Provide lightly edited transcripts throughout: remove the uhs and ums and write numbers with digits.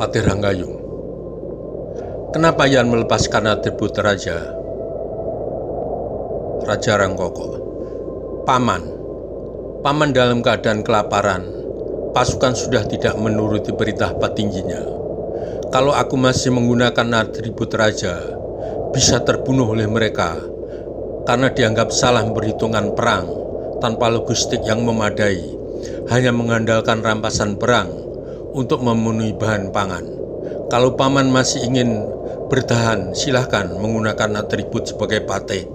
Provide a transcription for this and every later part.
Patih Ranggayung. Kenapa Yan melepaskan atribut raja? Raja Rangkoko. Paman dalam keadaan kelaparan. Pasukan sudah tidak menuruti perintah petingginya. Kalau aku masih menggunakan atribut raja, bisa terbunuh oleh mereka karena dianggap salah perhitungan perang tanpa logistik yang memadai, hanya mengandalkan rampasan perang untuk memenuhi bahan pangan. Kalau paman masih ingin bertahan, silahkan menggunakan atribut sebagai patih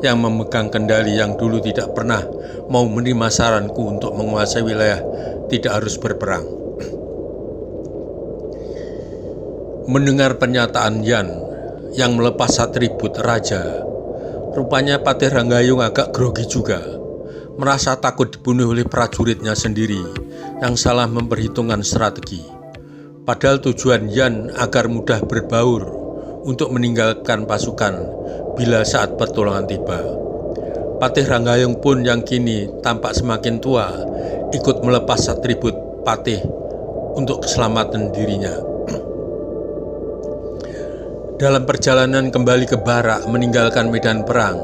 yang memegang kendali, yang dulu tidak pernah mau menerima saranku untuk menguasai wilayah tidak harus berperang. Mendengar pernyataan Yan yang melepas atribut raja, rupanya Patih Ranggayung agak grogi juga, merasa takut dibunuh oleh prajuritnya sendiri yang salah memperhitungkan strategi. Padahal tujuan Yan agar mudah berbaur untuk meninggalkan pasukan bila saat pertolongan tiba. Patih Ranggayung pun yang kini tampak semakin tua ikut melepas atribut patih untuk keselamatan dirinya. Dalam perjalanan kembali ke barak meninggalkan medan perang,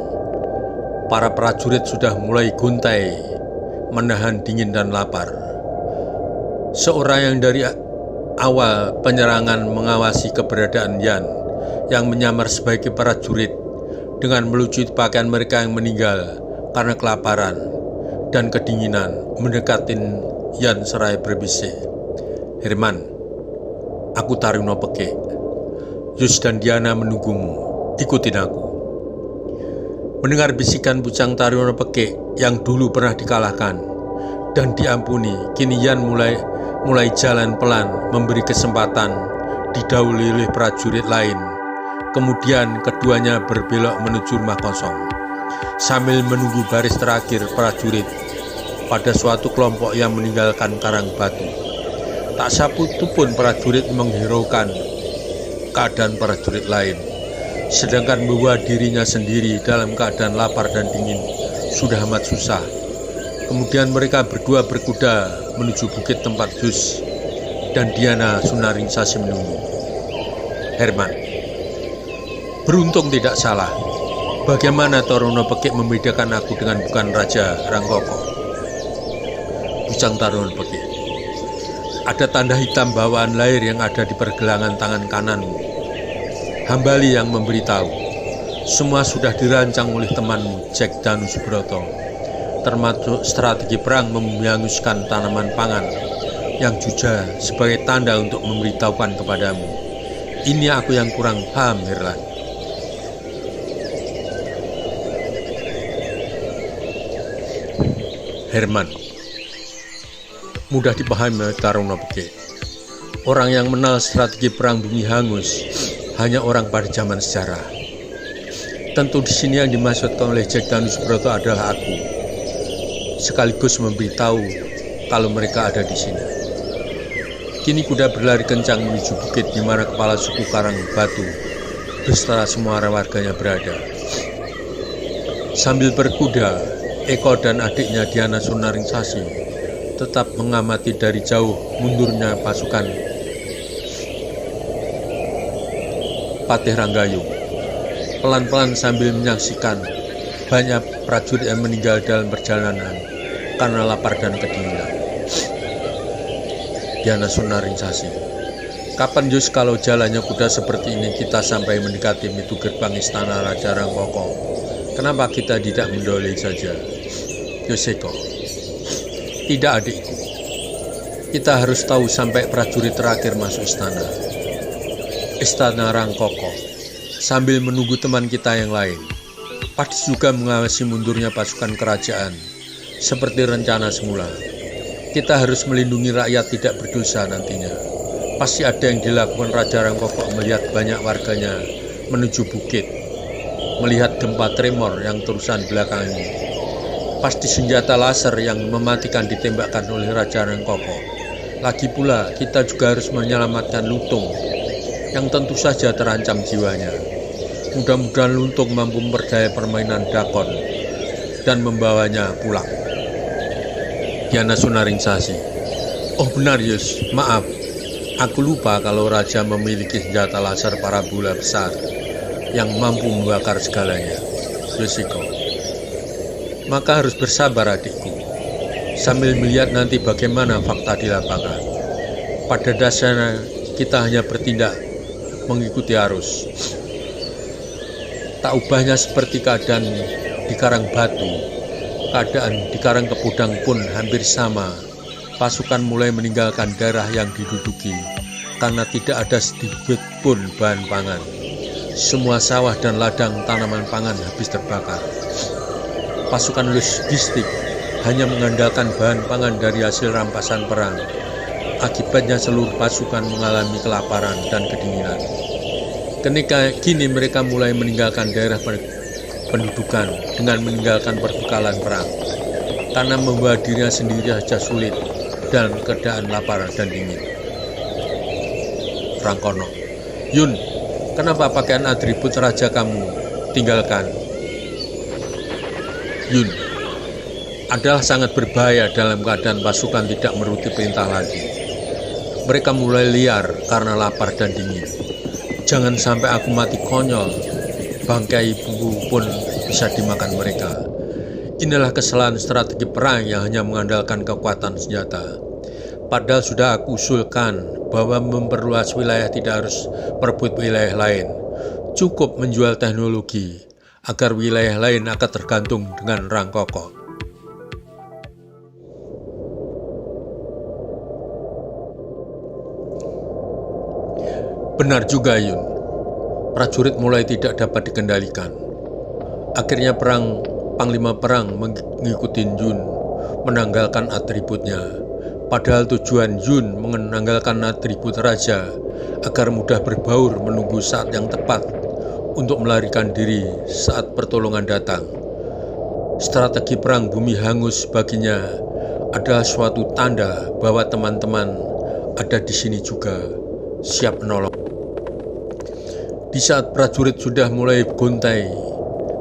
para prajurit sudah mulai guntai menahan dingin dan lapar. Seorang yang dari awal penyerangan mengawasi keberadaan Yan yang menyamar sebagai prajurit dengan melucuti pakaian mereka yang meninggal karena kelaparan dan kedinginan, mendekatin Yan seraya berbisik, "Herman, aku Taruna Pekik. Yus dan Diana menunggumu, ikutin aku." Mendengar bisikan bujang Taruna Pekik yang dulu pernah dikalahkan dan diampuni, kini Yan mulai jalan pelan, memberi kesempatan didahului oleh prajurit lain. Kemudian keduanya berbelok menuju rumah kosong sambil menunggu baris terakhir prajurit pada suatu kelompok yang meninggalkan karang batu. Tak satu pun prajurit menghiraukan keadaan prajurit lain, sedangkan membawa dirinya sendiri dalam keadaan lapar dan dingin sudah amat susah. Kemudian mereka berdua berkuda menuju bukit tempat Yus dan Diana Sunaringsasi menunggu. "Herman, beruntung tidak salah. Bagaimana Taruna Pekik membedakan aku dengan bukan Raja Rangkoko?" Bujang Taruna Pekik. "Ada tanda hitam bawaan lahir yang ada di pergelangan tangan kananmu. Hambali yang memberitahu. Semua sudah dirancang oleh temanmu, Jack Danusubroto, termasuk strategi perang menghanguskan tanaman pangan yang juga sebagai tanda untuk memberitahukan kepadamu. Ini aku yang kurang paham, Herlan." Herman. Mudah dipahami Taruna Pekik. Orang yang mengenal strategi perang bumi hangus hanya orang pada zaman sejarah. Tentu di sini yang dimaksudkan oleh Jack Danusubroto adalah aku, sekaligus memberitahu kalau mereka ada di sini. Kini kuda berlari kencang menuju bukit di mana kepala suku Karang Batu beserta semua warganya berada. Sambil berkuda, Eko dan adiknya Diana Sunaringsasi tetap mengamati dari jauh mundurnya pasukan Patih Ranggayung, pelan-pelan sambil menyaksikan banyak prajurit yang meninggal dalam perjalanan karena lapar dan kedinginan. Diana Sunaringsasi. "Kapan Yus kalau jalannya kuda seperti ini kita sampai mendekati pintu gerbang istana Raja Rangkoko? Kenapa kita tidak mendoleh saja?" Yoseko. "Tidak adikku, kita harus tahu sampai prajurit terakhir masuk istana Rangkoko sambil menunggu teman kita yang lain. Padis juga mengawasi mundurnya pasukan kerajaan seperti rencana semula. Kita harus melindungi rakyat tidak berdosa nantinya. Pasti ada yang dilakukan Raja Rangkoko melihat banyak warganya menuju bukit, melihat gempa tremor yang terusan belakangan. Pasti senjata laser yang mematikan ditembakkan oleh Raja Rangkoko. Lagi pula kita juga harus menyelamatkan Lutung yang tentu saja terancam jiwanya. Mudah-mudahan Lutung mampu memperdaya permainan Dakon dan membawanya pulang." Diana Sunaringsasi. "Oh benar Yus, maaf. Aku lupa kalau raja memiliki senjata laser parabola besar yang mampu membakar segalanya. Yoshiko, maka harus bersabar adikku, sambil melihat nanti bagaimana fakta di lapangan. Pada dasarnya kita hanya bertindak mengikuti arus. Tak ubahnya seperti keadaan di Karang Batu, keadaan di Karang Kepudang pun hampir sama. Pasukan mulai meninggalkan daerah yang diduduki karena tidak ada sedikit pun bahan pangan. Semua sawah dan ladang tanaman pangan habis terbakar. Pasukan logistik hanya mengandalkan bahan pangan dari hasil rampasan perang. Akibatnya seluruh pasukan mengalami kelaparan dan kedinginan. Kini mereka mulai meninggalkan daerah pendudukan dengan meninggalkan perbekalan perang. Karena membawa dirinya sendiri saja sulit dan keadaan lapar dan dingin. Rangkono, Yun, kenapa pakaian atribut raja kamu tinggalkan? Yun, adalah sangat berbahaya dalam keadaan pasukan tidak menuruti perintah lagi. Mereka mulai liar karena lapar dan dingin. Jangan sampai aku mati konyol, bangkai ibuku pun bisa dimakan mereka. Inilah kesalahan strategi perang yang hanya mengandalkan kekuatan senjata. Padahal sudah aku usulkan bahwa memperluas wilayah tidak harus merebut wilayah lain. Cukup menjual teknologi agar wilayah lain akan tergantung dengan Rangkoko. Benar juga, Yun. Prajurit mulai tidak dapat dikendalikan. Akhirnya Panglima Perang mengikuti Yun menanggalkan atributnya. Padahal tujuan Yun menanggalkan atribut raja agar mudah berbaur menunggu saat yang tepat untuk melarikan diri saat pertolongan datang. Strategi perang bumi hangus baginya adalah suatu tanda bahwa teman-teman ada di sini juga, siap menolong. Di saat prajurit sudah mulai gontai,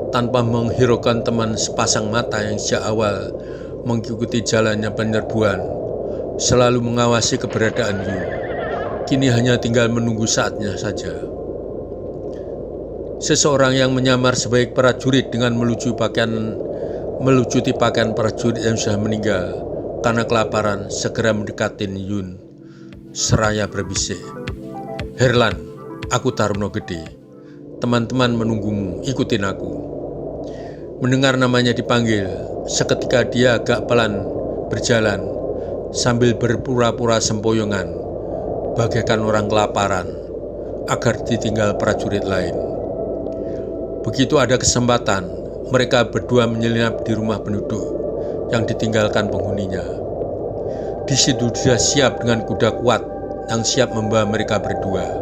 tanpa menghiraukan teman sepasang mata yang sejak awal mengikuti jalannya penyerbuan, selalu mengawasi keberadaan Yun. Kini hanya tinggal menunggu saatnya saja. Seseorang yang menyamar sebagai prajurit dengan melucuti pakaian prajurit yang sudah meninggal karena kelaparan segera mendekati Yun seraya berbisik, "Herlan, aku Taruna Gede. Teman-teman menunggumu, ikutin aku." Mendengar namanya dipanggil, seketika dia agak pelan berjalan sambil berpura-pura sempoyongan, bagaikan orang kelaparan, agar ditinggal prajurit lain. Begitu ada kesempatan, mereka berdua menyelinap di rumah penduduk yang ditinggalkan penghuninya. Di situ dia siap dengan kuda kuat yang siap membawa mereka berdua.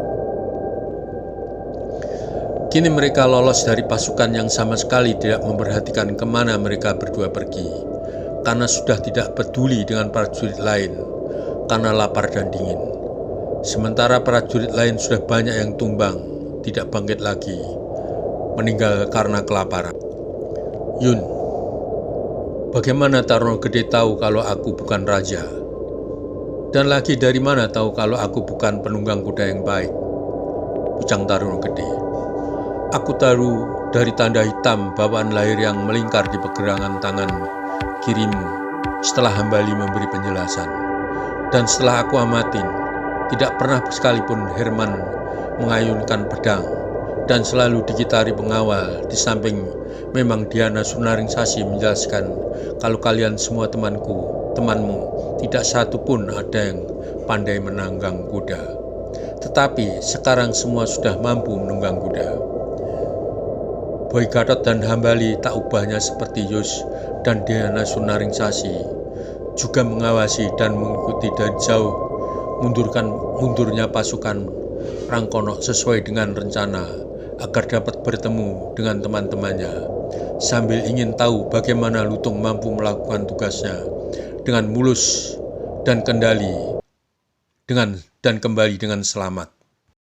Kini mereka lolos dari pasukan yang sama sekali tidak memperhatikan kemana mereka berdua pergi, karena sudah tidak peduli dengan prajurit lain, karena lapar dan dingin. Sementara prajurit lain sudah banyak yang tumbang, tidak bangkit lagi, meninggal karena kelaparan. Yun, bagaimana Taruna Gede tahu kalau aku bukan raja? Dan lagi dari mana tahu kalau aku bukan penunggang kuda yang baik? Pucang Taruna Gede. Aku tahu dari tanda hitam bawaan lahir yang melingkar di pergelangan tangan kirimu setelah Hambali memberi penjelasan. Dan setelah aku amatin, tidak pernah sekalipun Herman mengayunkan pedang dan selalu dikitari pengawal. Di samping memang Diana Sunaringsasi menjelaskan kalau kalian semua temanmu, tidak satu pun ada yang pandai menunggang kuda. Tetapi sekarang semua sudah mampu menunggang kuda. Boy Gatot dan Hambali tak ubahnya seperti Yus dan Diana Sunaringsasi, juga mengawasi dan mengikuti dari jauh mundurnya pasukan Rangkono sesuai dengan rencana agar dapat bertemu dengan teman-temannya, sambil ingin tahu bagaimana Lutung mampu melakukan tugasnya dengan mulus dan kembali dengan selamat.